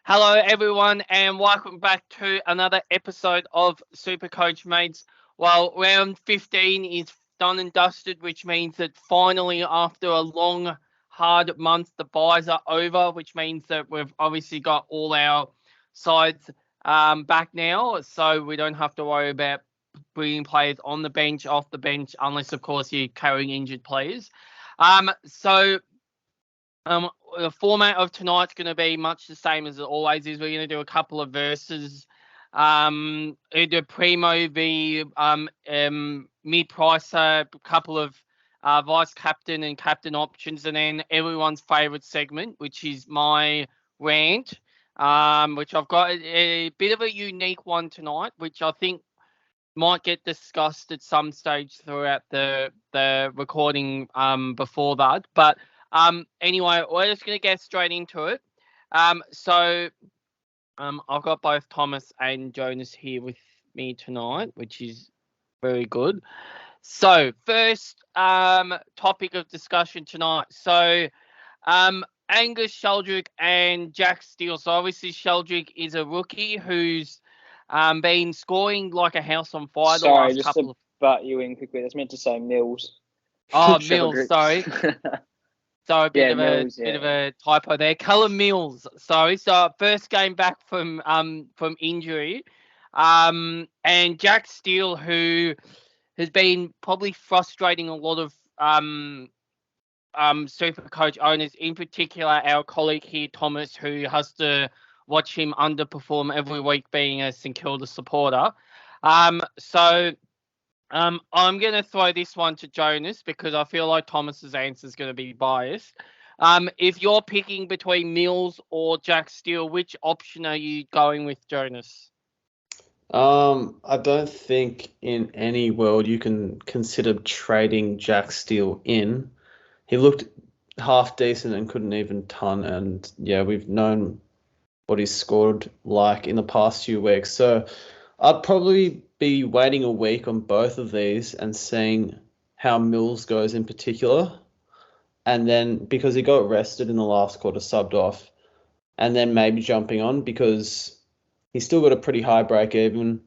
Hello, everyone, and welcome back to another episode of Supercoach, mates. Well, round 15 is done and dusted, which means that finally, after a long, hard month, the buys are over, which means that we've obviously got all our sides back now, so we don't have to worry about bringing players on the bench, off the bench, unless, of course, you're carrying injured players. So the format of tonight's going to be much the same as it always is. We're going to do a couple of verses. Either Premo v mid-pricer, a couple of vice captain and captain options, and then everyone's favourite segment, which is my rant, which I've got a bit of a unique one tonight, which I think might get discussed at some stage throughout the recording before that. But anyway, we're just going to get straight into it. So I've got both Thomas and Jonas here with me tonight, which is very good. So first topic of discussion tonight. So Angus Sheldrick and Jack Steele. So obviously Sheldrick is a rookie who's been scoring like a house on fire the last couple of... butt you in quickly. That's meant to say Mills. Oh, Mills, sorry. So a bit of a typo there. Callum Mills, sorry. So first game back from injury. And Jack Steele, who has been probably frustrating a lot of Supercoach owners, in particular our colleague here, Thomas, who has to watch him underperform every week being a St Kilda supporter. So I'm going to throw this one to Jonas because I feel like Thomas's answer is going to be biased. If you're picking between Mills or Jack Steele, which option are you going with, Jonas? I don't think in any world you can consider trading Jack Steele in. He looked half decent and couldn't even ton. And yeah, we've known what he's scored like in the past few weeks. So I'd probably be waiting a week on both of these and seeing how Mills goes in particular. And then because he got rested in the last quarter, subbed off, and then maybe jumping on because he's still got a pretty high break even.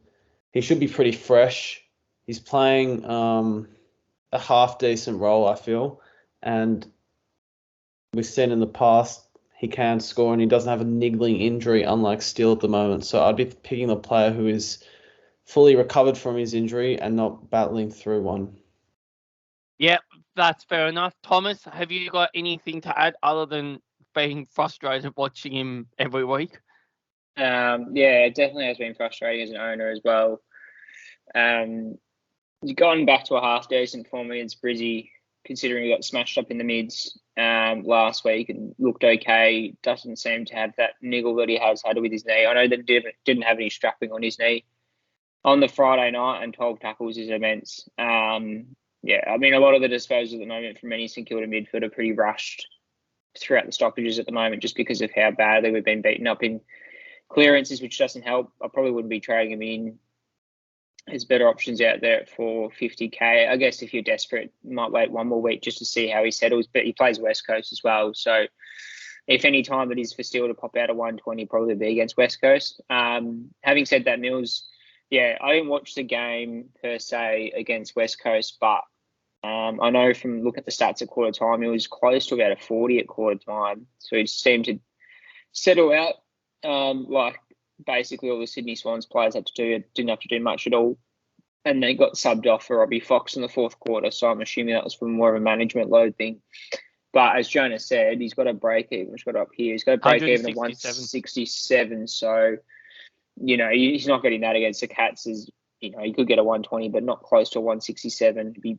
He should be pretty fresh. He's playing a half decent role, I feel. And we've seen in the past he can score and he doesn't have a niggling injury, unlike Steele at the moment. So I'd be picking the player who is fully recovered from his injury and not battling through one. Yeah, that's fair enough. Thomas, have you got anything to add other than being frustrated watching him every week? Yeah, it definitely has been frustrating as an owner as well. He's gone back to a half decent form against Brizzy, considering he got smashed up in the mids last week and looked okay. Doesn't seem to have that niggle that he has had with his knee. I know that didn't have any strapping on his knee on the Friday night, and 12 tackles is immense. Yeah, I mean, a lot of the disposals at the moment from many St Kilda midfield are pretty rushed throughout the stoppages at the moment just because of how badly we've been beaten up in clearances, which doesn't help. I probably wouldn't be trading him in. There's better options out there for 50k. I guess if you're desperate, you might wait one more week just to see how he settles, but he plays West Coast as well. So if any time it is for Steele to pop out of 120, probably be against West Coast. Having said that, Mills, yeah, I didn't watch the game per se against West Coast, but I know from looking at the stats at quarter time, he was close to about a 40 at quarter time. So he seemed to settle out like basically all the Sydney Swans players had to do. Didn't have to do much at all. And they got subbed off for Robbie Fox in the fourth quarter. So I'm assuming that was from more of a management load thing. But as Jonas said, he's got a break even. He's got up here. He's got a break even at 167. So, you know, he's not getting that against the Cats. You know, he could get a 120, but not close to a 167.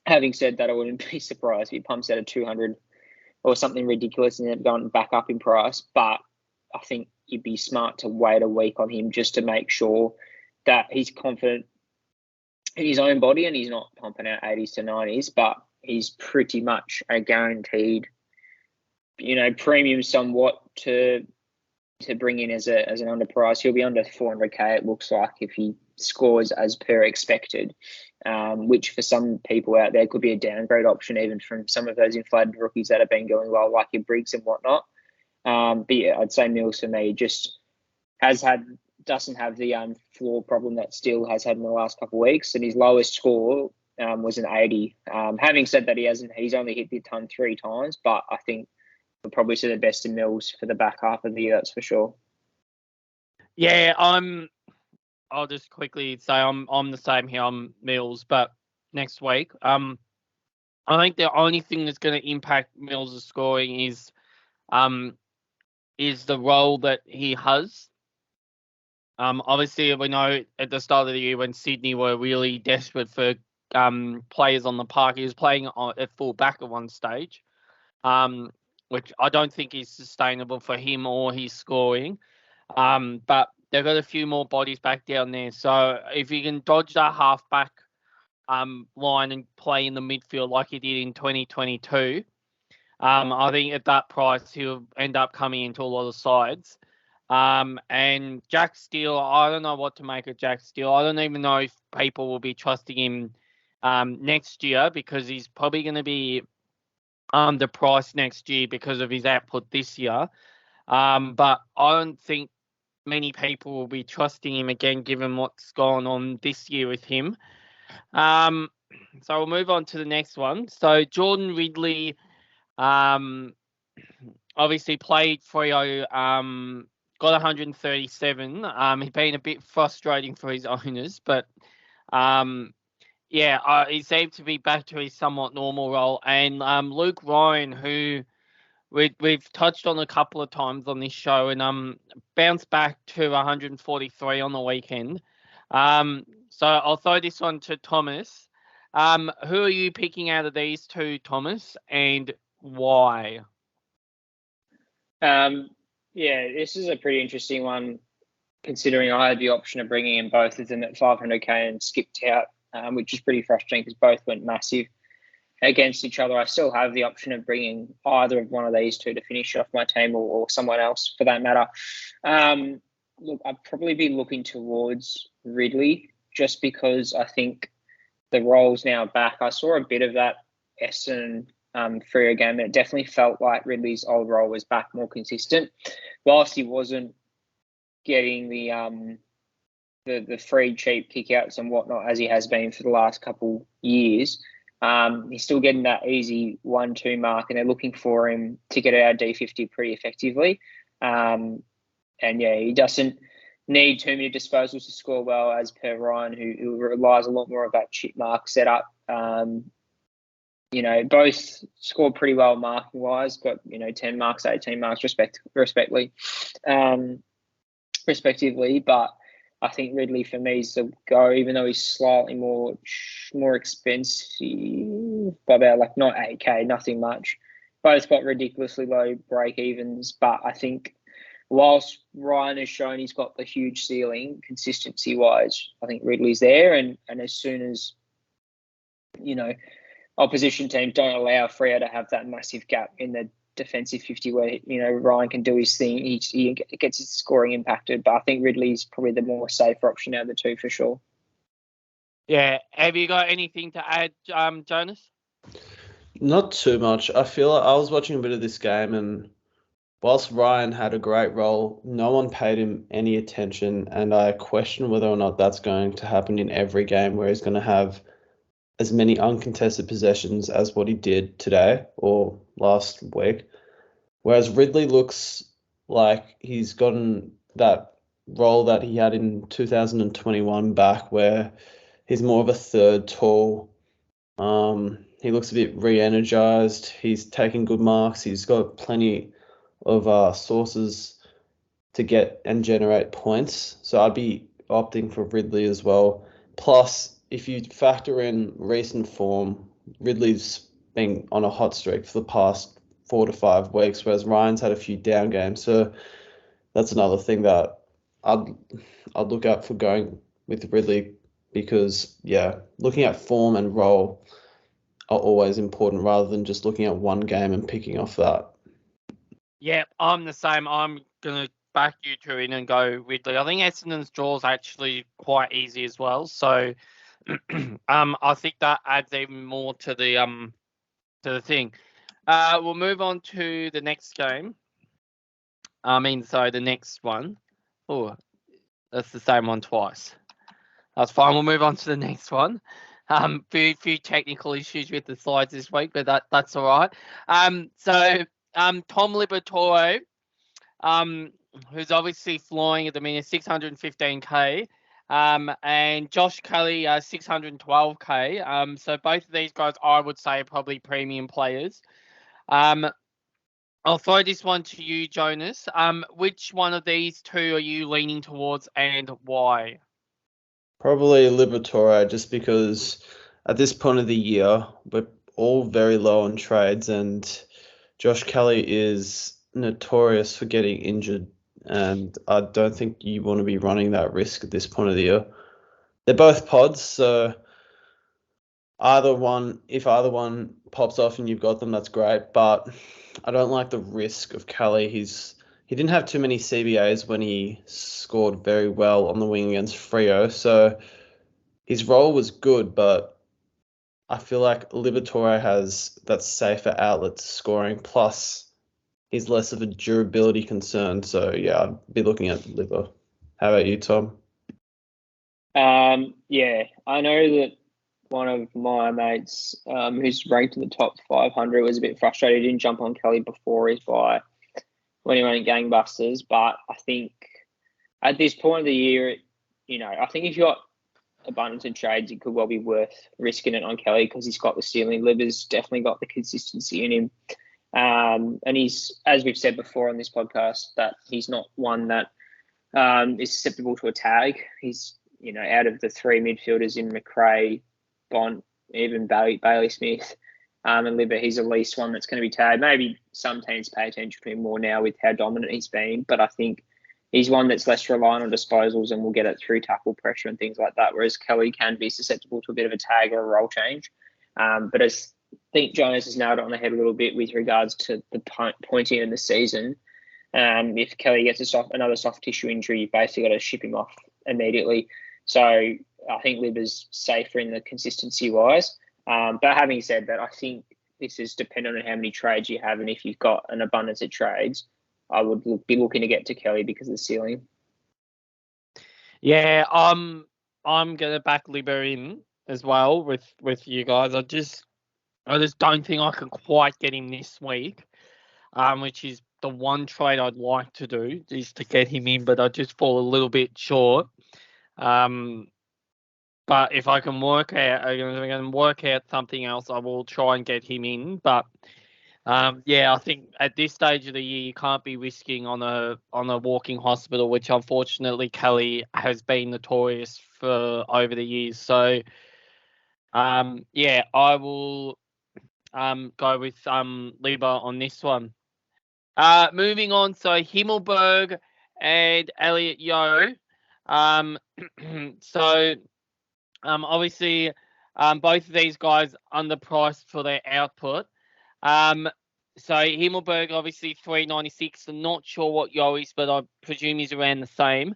Having said that, I wouldn't be surprised if he pumps out a 200 or something ridiculous and then going back up in price. But I think you'd be smart to wait a week on him just to make sure that he's confident in his own body and he's not pumping out 80s to 90s, but he's pretty much a guaranteed, you know, premium somewhat to bring in as an underprice. He'll be under 400k, it looks like, if he scores as per expected, which for some people out there could be a downgrade option even from some of those inflated rookies that have been going well, like your Briggs and whatnot. But yeah, I'd say Mills for me just doesn't have the floor problem that Steele has had in the last couple of weeks, and his lowest score was an 80. Having said that, he's only hit the ton 3 times, but I think we'll probably see the best in Mills for the back half of the year, that's for sure. Yeah, I'll just quickly say I'm the same here. I'm Mills, but next week, I think the only thing that's going to impact Mills' scoring is the role that he has. Obviously, we know at the start of the year when Sydney were really desperate for players on the park, he was playing at full back at one stage, which I don't think is sustainable for him or his scoring. But they've got a few more bodies back down there. So if you can dodge that half-back line and play in the midfield like he did in 2022, I think at that price he'll end up coming into a lot of sides. And Jack Steele, I don't know what to make of Jack Steele. I don't even know if people will be trusting him next year, because he's probably going to be underpriced next year because of his output this year. But I don't think many people will be trusting him again, given what's gone on this year with him. So we'll move on to the next one. So Jordan Ridley, obviously played Freo, got 137. He's been a bit frustrating for his owners, but he seemed to be back to his somewhat normal role. And Luke Ryan, who we've touched on a couple of times on this show, and bounced back to 143 on the weekend. So I'll throw this one to Thomas. Who are you picking out of these two, Thomas, and why? This is a pretty interesting one, considering I had the option of bringing in both of them at 500k and skipped out, which is pretty frustrating because both went massive against each other. I still have the option of bringing either of one of these two to finish off my team, or someone else for that matter. Look, I'd probably be looking towards Ridley, just because I think the role's now back. I saw a bit of that Essendon Freo game, and it definitely felt like Ridley's old role was back, more consistent. Whilst he wasn't getting the free cheap kickouts and whatnot as he has been for the last couple years, he's still getting that easy 1-2 mark, and they're looking for him to get out D50 pretty effectively. He doesn't need too many disposals to score well, as per Ryan, who relies a lot more of that chip mark setup. Both scored pretty well marking wise, got 10 marks, 18 marks respectively. But I think Ridley for me is the go, even though he's slightly more expensive, by about not 8k, nothing much. Both got ridiculously low break evens, but I think whilst Ryan has shown he's got the huge ceiling consistency wise, I think Ridley's there, and as soon as opposition teams don't allow Freo to have that massive gap in the defensive 50 where Ryan can do his thing, he gets his scoring impacted. But I think Ridley's probably the more safer option out of the two for sure. Yeah, have you got anything to add, Jonas? Not too much. I feel like I was watching a bit of this game, and whilst Ryan had a great role, no one paid him any attention, and I question whether or not that's going to happen in every game, where he's going to have as many uncontested possessions as what he did today or last week. Whereas Ridley looks like he's gotten that role that he had in 2021 back, where he's more of a third tall. He looks a bit re-energized. He's taking good marks. He's got plenty of sources to get and generate points. So I'd be opting for Ridley as well. Plus, if you factor in recent form, Ridley's been on a hot streak for the past 4 to 5 weeks, whereas Ryan's had a few down games. So that's another thing that I'd look out for going with Ridley, because looking at form and role are always important, rather than just looking at one game and picking off that. Yeah, I'm the same. I'm gonna back you two in and go Ridley. I think Essendon's draw is actually quite easy as well, so I think that adds even more to the thing. We'll move on to the next game. the next one. Oh, that's the same one twice. That's fine. We'll move on to the next one. Few technical issues with the slides this week, but that's all right. Tom Liberatore, who's obviously flying at the minute, 615k. And Josh Kelly, 612k. So both of these guys, I would say, are probably premium players. I'll throw this one to you, Jonas. Which one of these two are you leaning towards and why? Probably Liberatore, just because at this point of the year, we're all very low on trades, and Josh Kelly is notorious for getting injured, and I don't think you want to be running that risk at this point of the year. They're both pods, so if either one pops off and you've got them, that's great, but I don't like the risk of Kelly. He didn't have too many CBAs when he scored very well on the wing against Freo, so his role was good, but I feel like Liberatore has that safer outlet to scoring, plus he's less of a durability concern. So, yeah, I'd be looking at Liber. How about you, Tom? Yeah, I know that one of my mates who's ranked in the top 500 was a bit frustrated. He didn't jump on Kelly before his bye when he went gangbusters, but I think at this point of the year, I think if you got abundance of trades, it could well be worth risking it on Kelly because he's got the ceiling. Liber's definitely got the consistency in him. And he's, as we've said before on this podcast, that he's not one that is susceptible to a tag. He's, out of the three midfielders in McRae, Bont, even Bailey Smith, and Liber, he's at least one that's going to be tagged. Maybe some teams pay attention to him more now with how dominant he's been, but I think he's one that's less reliant on disposals and will get it through tackle pressure and things like that, whereas Kelly can be susceptible to a bit of a tag or a role change. But I think Jonas has nailed it on the head a little bit with regards to the pointing in the season. If Kelly gets another soft tissue injury, you've basically got to ship him off immediately. So I think Liber's safer in the consistency-wise. But having said that, I think this is dependent on how many trades you have, and if you've got an abundance of trades, I would be looking to get to Kelly because of the ceiling. Yeah, I'm gonna back Liber in as well with you guys. I just don't think I can quite get him this week. Which is the one trade I'd like to do is to get him in, but I just fall a little bit short. But if I can work out something else, I will try and get him in. But I think at this stage of the year, you can't be risking on a walking hospital, which unfortunately Kelly has been notorious for over the years. So I will go with Liber on this one. Moving on, so Himmelberg and Elliot Yeo. Obviously, both of these guys underpriced for their output. So Himmelberg, obviously, 396. I'm not sure what Yeo is, but I presume he's around the same.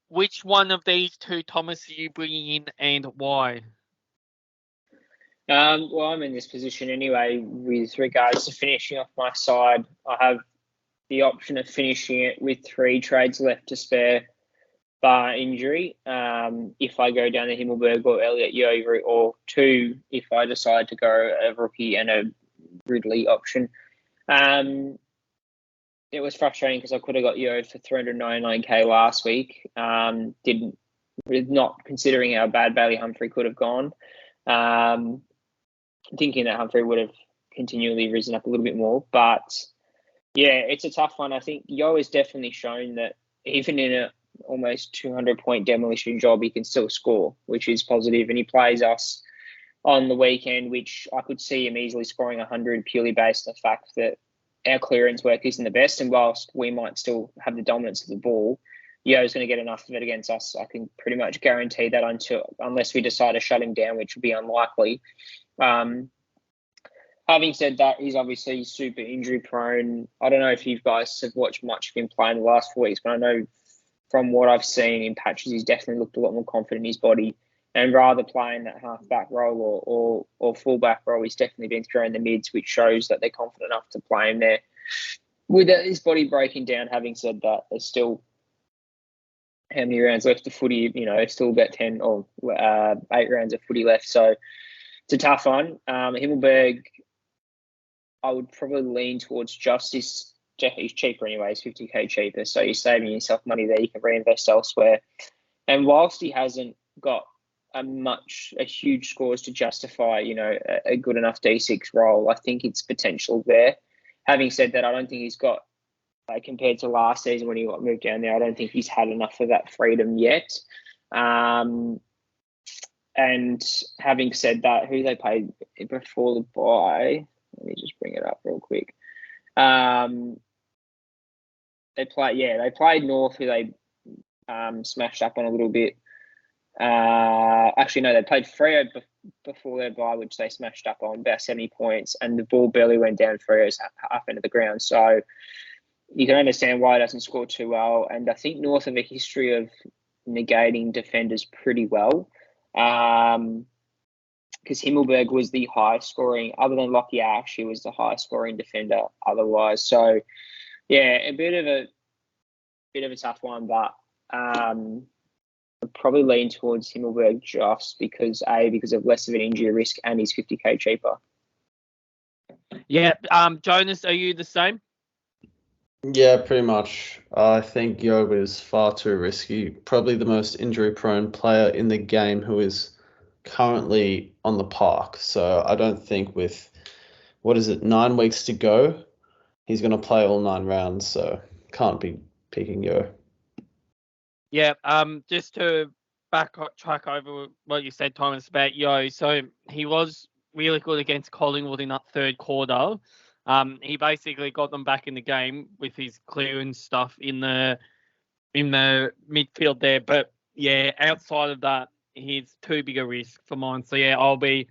Which one of these two, Thomas, are you bringing in and why? Well, I'm in this position anyway with regards to finishing off my side. I have the option of finishing it with 3 trades left to spare bar injury. If I go down the Himmelberg or Elliot Yeo route, or 2 if I decide to go a rookie and a Ridley option. It was frustrating because I could have got Yeo for 399k last week. Not considering how bad Bailey Humphrey could have gone. Thinking that Humphrey would have continually risen up a little bit more. But, yeah, it's a tough one. I think Yeo has definitely shown that even in a almost 200-point demolition job, he can still score, which is positive. And he plays us on the weekend, which I could see him easily scoring 100 purely based on the fact that our clearance work isn't the best. And whilst we might still have the dominance of the ball, Yeo's going to get enough of it against us. I can pretty much guarantee that unless we decide to shut him down, which would be unlikely. Having said that, he's obviously super injury prone. I don't know if you guys have watched much of him play in the last 4 weeks, but I know from what I've seen in patches, he's definitely looked a lot more confident in his body. And rather playing that half-back role or full-back role, he's definitely been throwing the mids, which shows that they're confident enough to play him there. With his body breaking down, having said that, there's still how many rounds left of footy? Still about 10 or 8 rounds of footy left. So it's a tough one. Himmelberg, I would probably lean towards justice. He's cheaper anyways, 50k cheaper. So you're saving yourself money there. You can reinvest elsewhere. And whilst he hasn't got a huge scores to justify, a good enough D6 role, I think it's potential there. Having said that, I don't think he's got, compared to last season when he got moved down there, I don't think he's had enough of that freedom yet. And having said that, who they played before the bye? Let me just bring it up real quick. They played North, who they smashed up on a little bit. Actually, no, they played Freo before their bye, which they smashed up on about 70 points, and the ball barely went down Freo's half end of the ground. So you can understand why it doesn't score too well. And I think North have a history of negating defenders pretty well. Because Himmelberg was the highest scoring, other than Lockie Ash, he was the highest scoring defender otherwise. So, yeah, a bit of a tough one, but I'd probably lean towards Himmelberg just because of less of an injury risk and he's 50k cheaper. Yeah, Jonas, are you the same? Yeah, pretty much. I think Yoba is far too risky. Probably the most injury-prone player in the game who is currently on the park. So I don't think with, 9 weeks to go, he's going to play all 9 rounds. So can't be picking Yo. Yeah, just to track over what you said, Thomas, about Yo. So he was really good against Collingwood in that third quarter. He basically got them back in the game with his clearance stuff in the midfield there. But yeah, outside of that, he's too big a risk for mine. So yeah, I'll be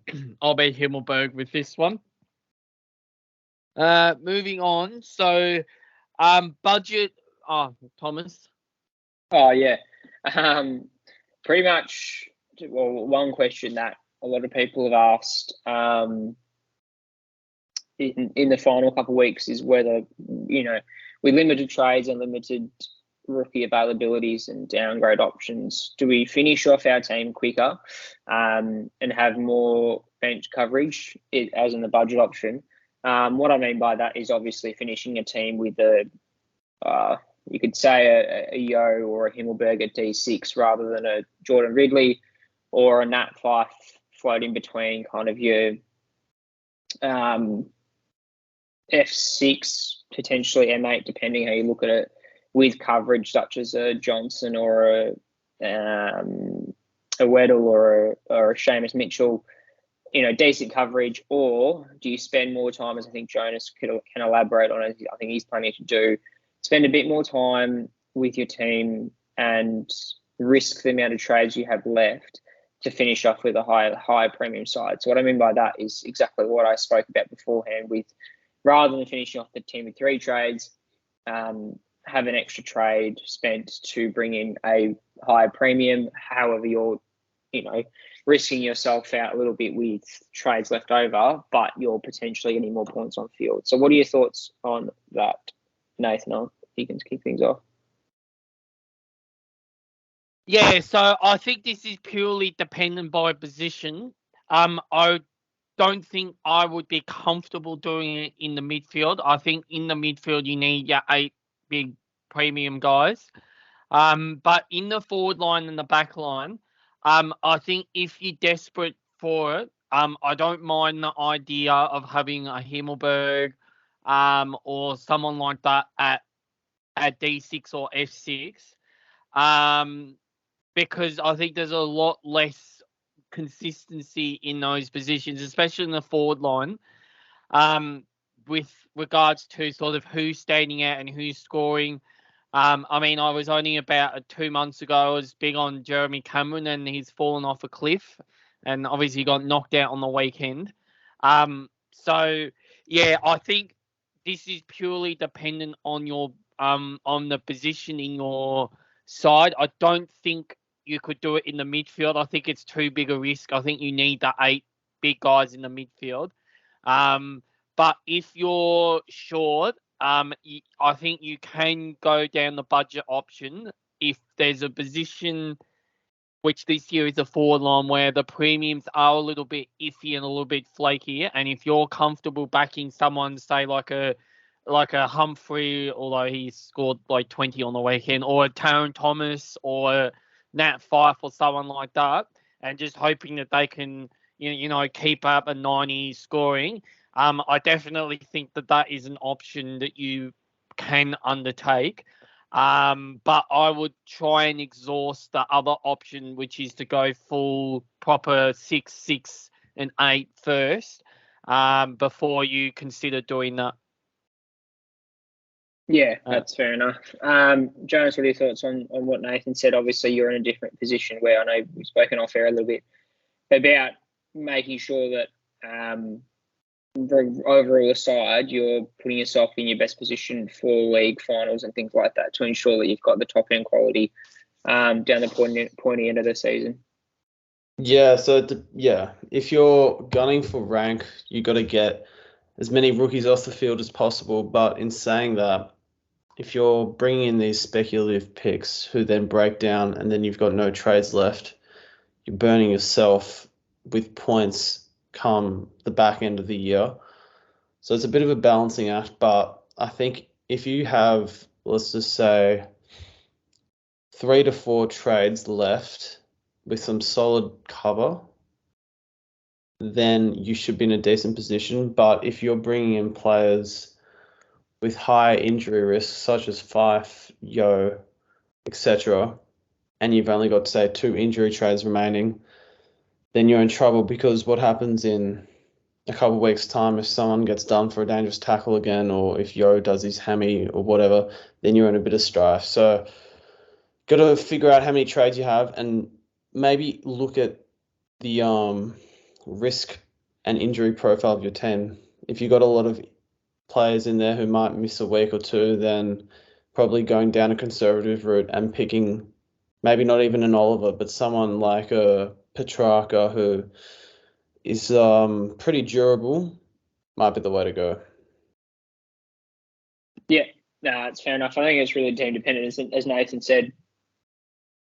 Himmelberg with this one. Moving on. So budget. Oh, Thomas. Oh yeah, pretty much. Well, one question that a lot of people have asked in the final couple of weeks is whether, with limited trades and limited rookie availabilities and downgrade options, do we finish off our team quicker and have more bench coverage, as in the budget option? What I mean by that is obviously finishing a team with you could say a Yo or a Himmelberg at D6 rather than a Jordan Ridley or a Nat Fyfe float in between kind of your F6, potentially M8, depending how you look at it, with coverage such as a Johnson or a Weddle or a Seamus Mitchell, decent coverage? Or do you spend more time, as I think Jonas can elaborate on it, I think he's planning to do, spend a bit more time with your team and risk the amount of trades you have left to finish off with a higher premium side? So what I mean by that is exactly what I spoke about beforehand, with rather than finishing off the team with 3 trades, have an extra trade spent to bring in a higher premium. However, you're, risking yourself out a little bit with trades left over, but you're potentially getting more points on field. So what are your thoughts on that, Nathan? You can kick things off. Yeah, so I think this is purely dependent by position. I don't think I would be comfortable doing it in the midfield. I think in the midfield you need your 8 big premium guys. But in the forward line and the back line, I think if you're desperate for it, I don't mind the idea of having a Himmelberg or someone like that at D6 or F6. Because I think there's a lot less consistency in those positions, especially in the forward line, with regards to sort of who's standing out and who's scoring. I mean, I was only about 2 months ago, I was big on Jeremy Cameron, and he's fallen off a cliff and obviously got knocked out on the weekend. So, yeah, I think this is purely dependent on your on the position in your side. I don't think you could do it in the midfield. I think it's too big a risk. I think you need the 8 big guys in the midfield. But if you're short I think you can go down the budget option if there's a position, which this year is a forward line where the premiums are a little bit iffy and a little bit flaky. And if you're comfortable backing someone, say like a Humphrey, although he scored like 20 on the weekend, or a Taron Thomas or a Nat Fyfe or someone like that, and just hoping that they can, keep up a 90 scoring, I definitely think that is an option that you can undertake. But I would try and exhaust the other option, which is to go full proper 6, 6, and 8 first, before you consider doing that. Yeah, that's fair enough. Jonas, what are your thoughts on what Nathan said? Obviously, you're in a different position where I know we've spoken off air a little bit about making sure that overall aside, you're putting yourself in your best position for league finals and things like that to ensure that you've got the top end quality down the pointy end of the season. Yeah, if you're gunning for rank, you got to get as many rookies off the field as possible. But in saying that, if you're bringing in these speculative picks who then break down and then you've got no trades left, you're burning yourself with points come the back end of the year. So it's a bit of a balancing act, but I think if you have, let's just say, 3 to 4 trades left with some solid cover, then you should be in a decent position. But if you're bringing in players with high injury risks, such as Fife, Yo, etc., and you've only got, say, 2 injury trades remaining, then you're in trouble, because what happens in a couple of weeks' time, if someone gets done for a dangerous tackle again, or if Yo does his hammy or whatever, then you're in a bit of strife. So got to figure out how many trades you have and maybe look at the risk and injury profile of your team. If you've got a lot of players in there who might miss a week or two, then probably going down a conservative route and picking maybe not even an Oliver, but someone like a Petrarca who is pretty durable might be the way to go. Yeah, no, it's fair enough. I think it's really team dependent. As Nathan said,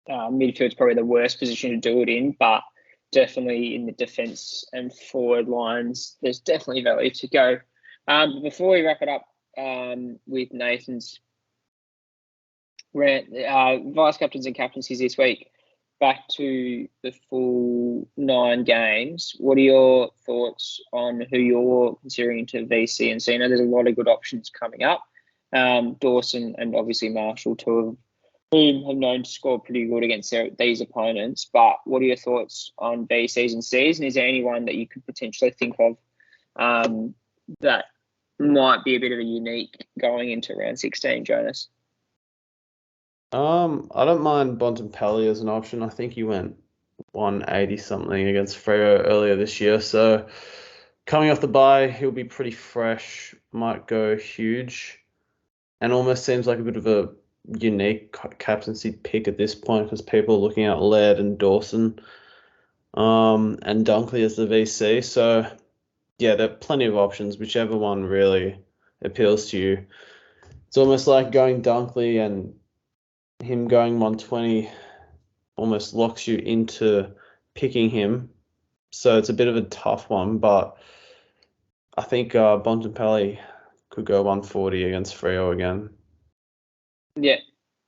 midfield's probably the worst position to do it in, but definitely in the defence and forward lines, there's definitely value to go. Before we wrap it up with Nathan's rant, vice captains and captaincies this week, back to the full 9 games. What are your thoughts on who you're considering into VC and C? I know there's a lot of good options coming up. Dawson and obviously Marshall, 2 of whom have known to score pretty good against these opponents. But what are your thoughts on VCs and Cs? And is there anyone that you could potentially think of that might be a bit of a unique going into round 16, Jonas? I don't mind Bontempelli as an option. I think he went 180 something against Freo earlier this year. So coming off the bye, he'll be pretty fresh, might go huge, and almost seems like a bit of a unique captaincy pick at this point, because people are looking at Laird and Dawson and Dunkley as the VC. So yeah, there are plenty of options, whichever one really appeals to you. It's almost like going Dunkley, and him going 120 almost locks you into picking him. So it's a bit of a tough one, but I think Bontempelli could go 140 against Freo again. Yeah,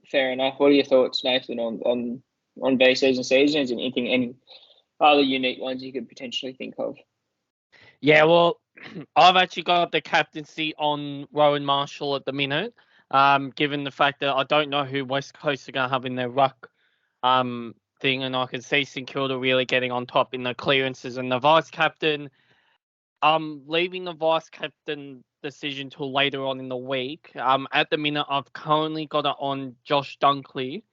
fair enough. What are your thoughts, Nathan, on VCs and seasons, and any other unique ones you could potentially think of? Yeah, well, I've actually got the captaincy on Rowan Marshall at the minute, given the fact that I don't know who West Coast are going to have in their ruck thing, and I can see St Kilda really getting on top in the clearances. And the vice captain, leaving the vice captain decision till later on in the week. At the minute, I've currently got it on Josh Dunkley.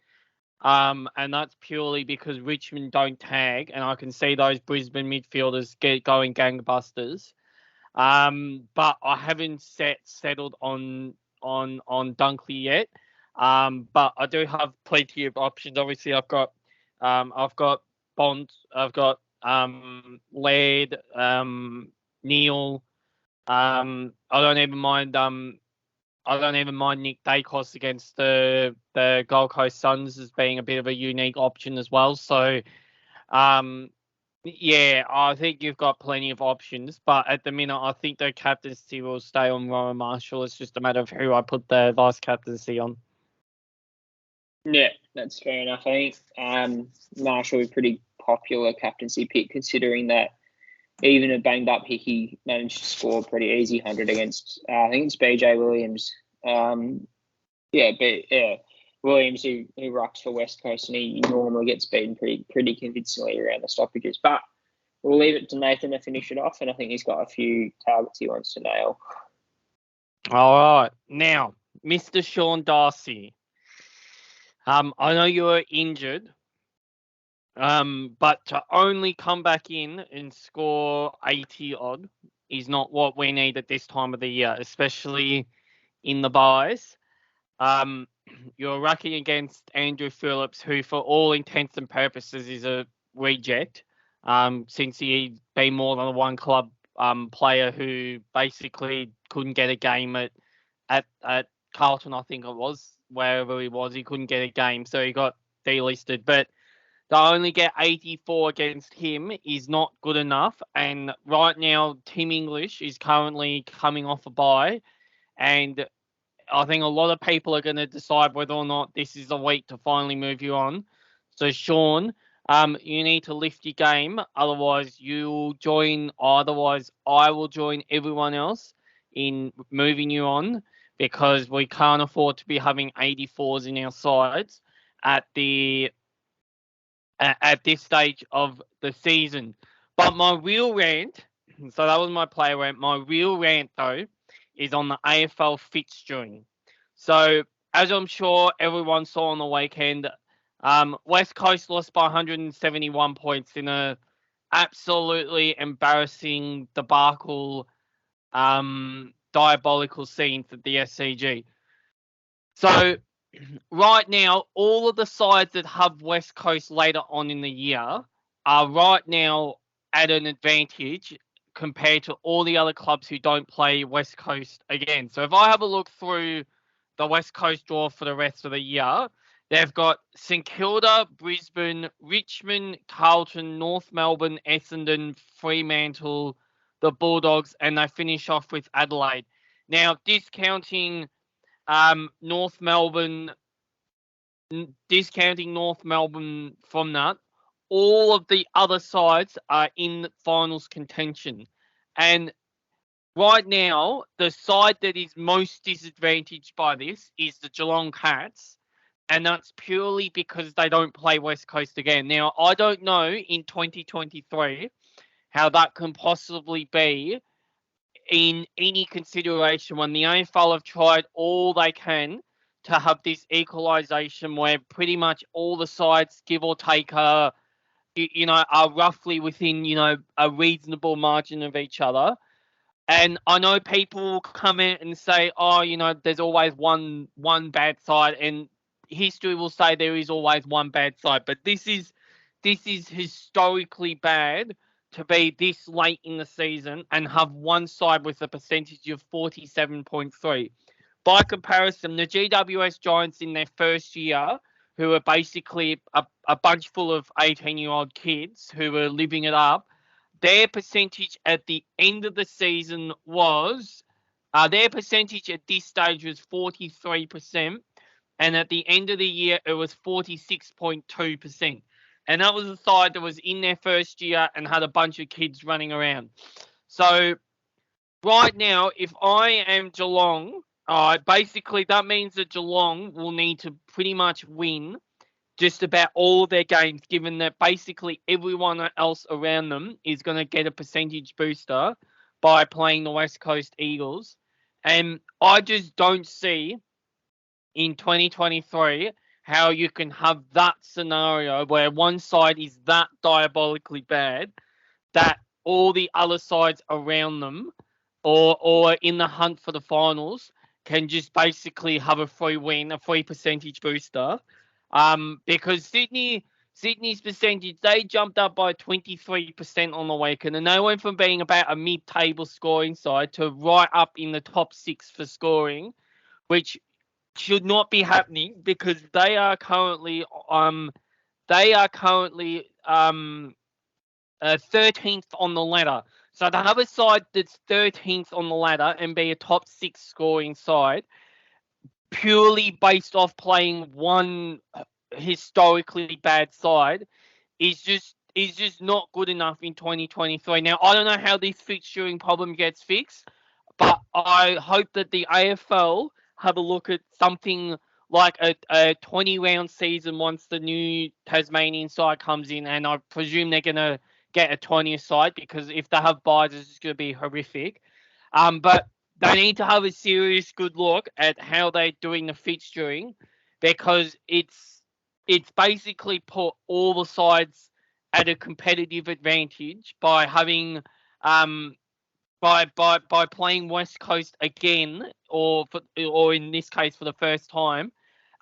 And that's purely because Richmond don't tag, and I can see those Brisbane midfielders going gangbusters. But I haven't settled on Dunkley yet. But I do have plenty of options. Obviously, I've got Bond, I've got Laird, Neil. I don't even mind I don't even mind Nick Dacos against the Gold Coast Suns as being a bit of a unique option as well. So, yeah, I think you've got plenty of options. But at the minute, I think the captaincy will stay on Rowan Marshall. It's just a matter of who I put the vice captaincy on. Yeah, that's fair enough. I think Marshall is a pretty popular captaincy pick, considering that even a banged up Hickey managed to score a pretty easy 100 against, I think it's BJ Williams. Williams who rucks for West Coast, and he normally gets beaten pretty convincingly around the stoppages. But we'll leave it to Nathan to finish it off, and I think he's got a few targets he wants to nail. All right. Now, Mr. Sean Darcy. I know you were injured, but to only come back in and score 80 odd is not what we need at this time of the year, especially in the buys. You're rucking against Andrew Phillips, who for all intents and purposes is a reject, since he'd been more than a one club player who basically couldn't get a game at Carlton, I think it was, wherever he was, he couldn't get a game, so he got delisted. But to only get 84 against him is not good enough. And right now, Tim English is currently coming off a bye, and I think a lot of people are going to decide whether or not this is a week to finally move you on. So, Sean, you need to lift your game. Otherwise, I will join everyone else in moving you on, because we can't afford to be having 84s in our sides at this stage of the season. But my real rant, so that was my player rant. My real rant, though, is on the AFL fixturing. So, as I'm sure everyone saw on the weekend, West Coast lost by 171 points in a absolutely embarrassing debacle, diabolical scenes at the SCG. So, right now, all of the sides that have West Coast later on in the year are right now at an advantage compared to all the other clubs who don't play West Coast again. So if I have a look through the West Coast draw for the rest of the year, they've got St Kilda, Brisbane, Richmond, Carlton, North Melbourne, Essendon, Fremantle, the Bulldogs, and they finish off with Adelaide. Now, discounting North Melbourne from that, all of the other sides are in finals contention. And right now, the side that is most disadvantaged by this is the Geelong Cats, and that's purely because they don't play West Coast again. Now, I don't know in 2023 how that can possibly be in any consideration when the AFL have tried all they can to have this equalisation where pretty much all the sides, give or take, are roughly within, a reasonable margin of each other. And I know people come in and say, there's always one bad side, and history will say there is always one bad side. But this is historically bad to be this late in the season and have one side with a percentage of 47.3. By comparison, the GWS Giants in their first year, who are basically a bunch full of 18-year-old kids who were living it up, their percentage at the end of the season was, their percentage at this stage was 43%, and at the end of the year, it was 46.2%. And that was a side that was in their first year and had a bunch of kids running around. So right now, if I am Geelong, basically that means that Geelong will need to pretty much win just about all of their games, given that basically everyone else around them is going to get a percentage booster by playing the West Coast Eagles. And I just don't see in 2023 how you can have that scenario where one side is that diabolically bad that all the other sides around them or in the hunt for the finals can just basically have a free win, a free percentage booster. Because Sydney's percentage, they jumped up by 23% on the weekend, and they went from being about a mid-table scoring side to right up in the top 6 for scoring, which should not be happening because they are currently 13th on the ladder. So to have a side that's 13th on the ladder and be a top 6 scoring side purely based off playing one historically bad side is just not good enough in 2023. Now, I don't know how this fixturing problem gets fixed, but I hope that the AFL have a look at something like a 20-round season once the new Tasmanian side comes in, and I presume they're going to get a 20th side because if they have buys, it's going to be horrific. But they need to have a serious good look at how they're doing the fixturing because it's basically put all the sides at a competitive advantage by having by playing West Coast again, or in this case for the first time,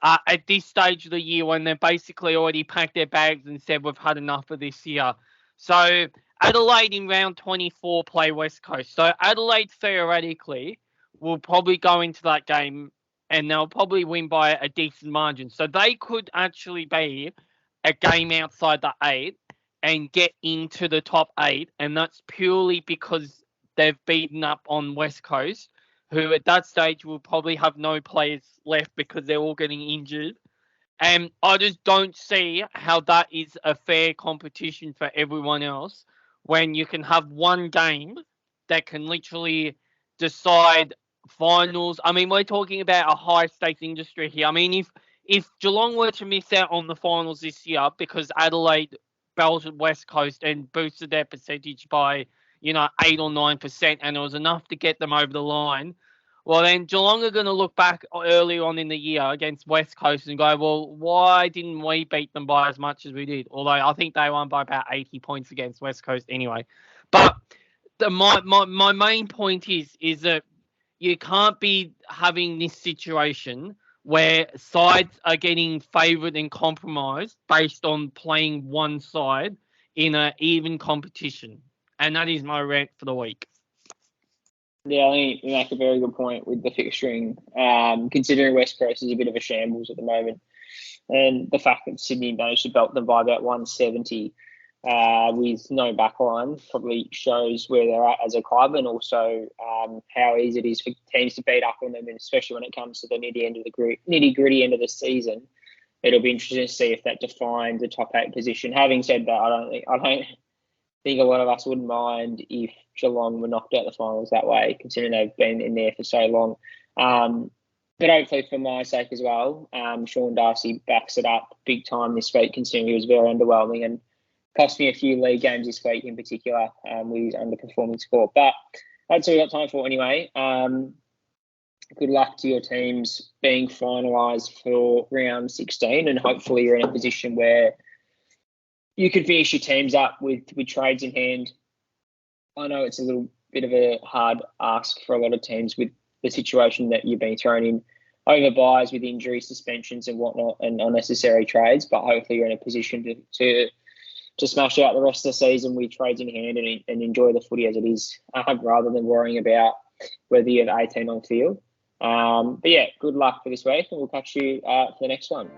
at this stage of the year when they're basically already packed their bags and said we've had enough of this year. So Adelaide in round 24 play West Coast. So Adelaide theoretically will probably go into that game and they'll probably win by a decent margin. So they could actually be a game outside the 8 and get into the top 8, and that's purely because they've beaten up on West Coast, who at that stage will probably have no players left because they're all getting injured. And I just don't see how that is a fair competition for everyone else when you can have one game that can literally decide finals. I mean, we're talking about a high-stakes industry here. I mean, if Geelong were to miss out on the finals this year because Adelaide belted West Coast and boosted their percentage by 8 or 9%, and it was enough to get them over the line, well, then Geelong are going to look back early on in the year against West Coast and go, well, why didn't we beat them by as much as we did? Although I think they won by about 80 points against West Coast anyway. But my main point is that you can't be having this situation where sides are getting favoured and compromised based on playing one side in an even competition. And that is my rant for the week. Yeah, I think you make a very good point with the fixturing, considering West Coast is a bit of a shambles at the moment. And the fact that Sydney managed to belt them by about 170 with no backline probably shows where they're at as a club, and also how easy it is for teams to beat up on them, and especially when it comes to the nitty-gritty end of the season. It'll be interesting to see if that defines the top 8 position. Having said that, I don't think a lot of us wouldn't mind if Geelong were knocked out the finals that way, considering they've been in there for so long. But hopefully for my sake as well, Sean Darcy backs it up big time this week, considering he was very underwhelming and cost me a few league games this week in particular with his underperforming score. But that's all we've got time for anyway. Good luck to your teams being finalised for round 16, and hopefully you're in a position where you can finish your teams up with trades in hand. I know it's a little bit of a hard ask for a lot of teams with the situation that you've been thrown in over buys with injury, suspensions and whatnot, and unnecessary trades, but hopefully you're in a position to smash out the rest of the season with trades in hand and enjoy the footy as it is, rather than worrying about whether you have 18 on field. But yeah, good luck for this week, and we'll catch you for the next one.